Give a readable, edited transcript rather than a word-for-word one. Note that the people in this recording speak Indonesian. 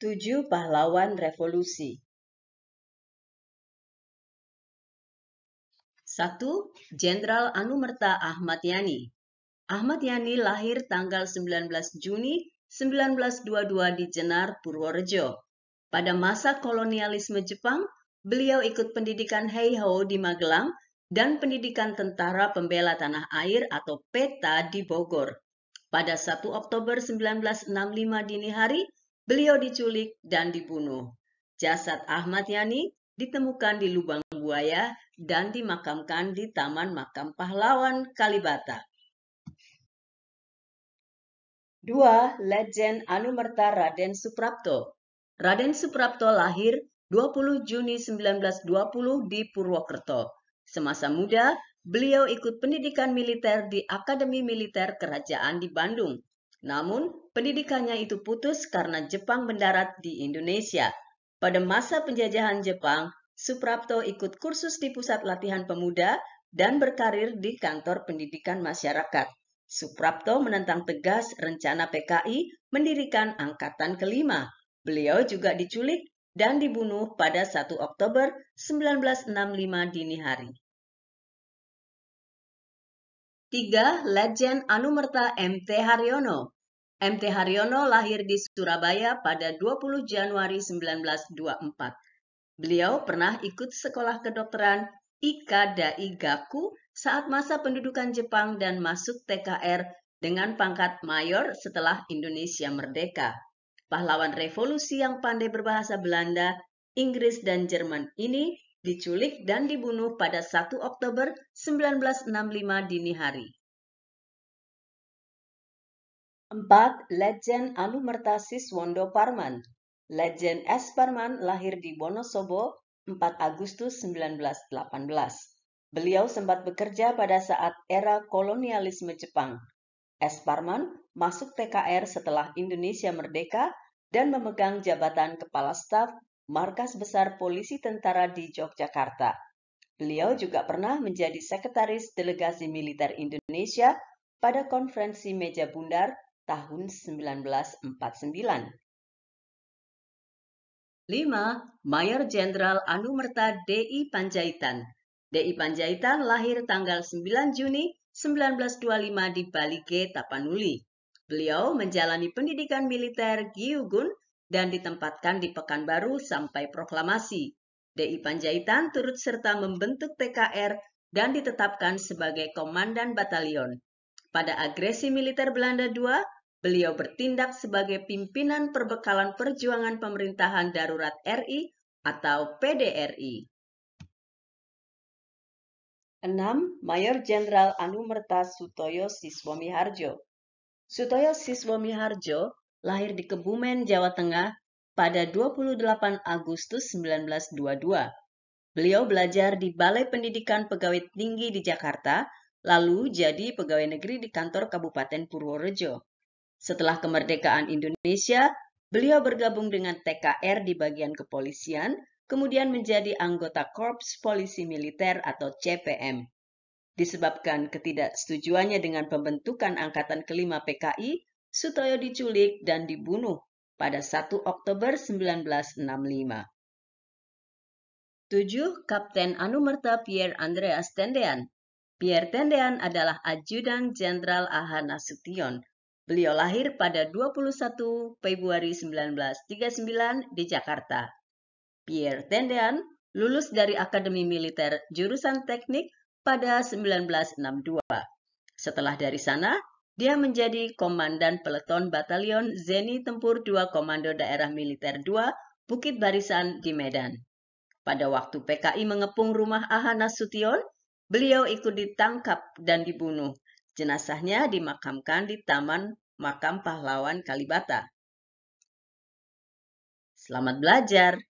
7 Pahlawan Revolusi. 1. Jenderal Anumerta Ahmad Yani. Ahmad Yani lahir tanggal 19 Juni 1922 di Jenar, Purworejo. Pada masa kolonialisme Jepang, beliau ikut pendidikan Heiho di Magelang dan pendidikan Tentara Pembela Tanah Air atau PETA di Bogor. Pada 1 Oktober 1965 dini hari, beliau diculik dan dibunuh. Jasad Ahmad Yani ditemukan di lubang buaya dan dimakamkan di Taman Makam Pahlawan Kalibata. 2. Legend Anumerta Raden Suprapto. Raden Suprapto lahir 20 Juni 1920 di Purwokerto. Semasa muda, beliau ikut pendidikan militer di Akademi Militer Kerajaan di Bandung. Namun, pendidikannya itu putus karena Jepang mendarat di Indonesia. Pada masa penjajahan Jepang, Suprapto ikut kursus di Pusat Latihan Pemuda dan berkarir di Kantor Pendidikan Masyarakat. Suprapto menentang tegas rencana PKI mendirikan Angkatan Kelima. Beliau juga diculik dan dibunuh pada 1 Oktober 1965 dini hari. 3. Legend Anumerta MT Haryono. MT Haryono lahir di Surabaya pada 20 Januari 1924. Beliau pernah ikut sekolah kedokteran Ikadai Gaku saat masa pendudukan Jepang dan masuk TKR dengan pangkat mayor setelah Indonesia merdeka. Pahlawan revolusi yang pandai berbahasa Belanda, Inggris, dan Jerman ini diculik dan dibunuh pada 1 Oktober 1965 dini hari. 4. Legend Anumerta Siswondo Parman. Legend S. Parman lahir di Wonosobo 4 Agustus 1918. Beliau sempat bekerja pada saat era kolonialisme Jepang. S. Parman masuk TKR setelah Indonesia merdeka dan memegang jabatan Kepala Staf Markas Besar Polisi Tentara di Yogyakarta. Beliau juga pernah menjadi Sekretaris Delegasi Militer Indonesia pada Konferensi Meja Bundar tahun 1949. 5. Mayor Jenderal Anumerta D.I. Panjaitan. D.I. Panjaitan lahir tanggal 9 Juni 1925 di Balige, Tapanuli. Beliau menjalani pendidikan militer Gyugun dan ditempatkan di Pekanbaru sampai proklamasi. D.I. Panjaitan turut serta membentuk TKR dan ditetapkan sebagai komandan batalion. Pada agresi militer Belanda II, beliau bertindak sebagai pimpinan perbekalan perjuangan pemerintahan darurat RI atau PDRI. 6. Mayor Jenderal Anumerta Sutoyo Siswomiharjo. Sutoyo Siswomiharjo lahir di Kebumen, Jawa Tengah pada 28 Agustus 1922. Beliau belajar di Balai Pendidikan Pegawai Tinggi di Jakarta, lalu jadi pegawai negeri di kantor Kabupaten Purworejo. Setelah kemerdekaan Indonesia, beliau bergabung dengan TKR di bagian kepolisian, kemudian menjadi anggota Korps Polisi Militer atau CPM. Disebabkan ketidaksetujuannya dengan pembentukan Angkatan Kelima PKI, Sutoyo diculik dan dibunuh pada 1 Oktober 1965. 7. Kapten Anumerta Pierre Andreas Tendean. Pierre Tendean adalah Ajudan Jenderal A.H. Nasution. Beliau lahir pada 21 Februari 1939 di Jakarta. Pierre Tendean lulus dari Akademi Militer Jurusan Teknik pada 1962. Setelah dari sana, dia menjadi Komandan Peleton Batalion Zeni Tempur 2 Komando Daerah Militer 2 Bukit Barisan di Medan. Pada waktu PKI mengepung rumah A.H. Nasution, beliau ikut ditangkap dan dibunuh. Jenazahnya dimakamkan di Taman Makam Pahlawan Kalibata. Selamat belajar!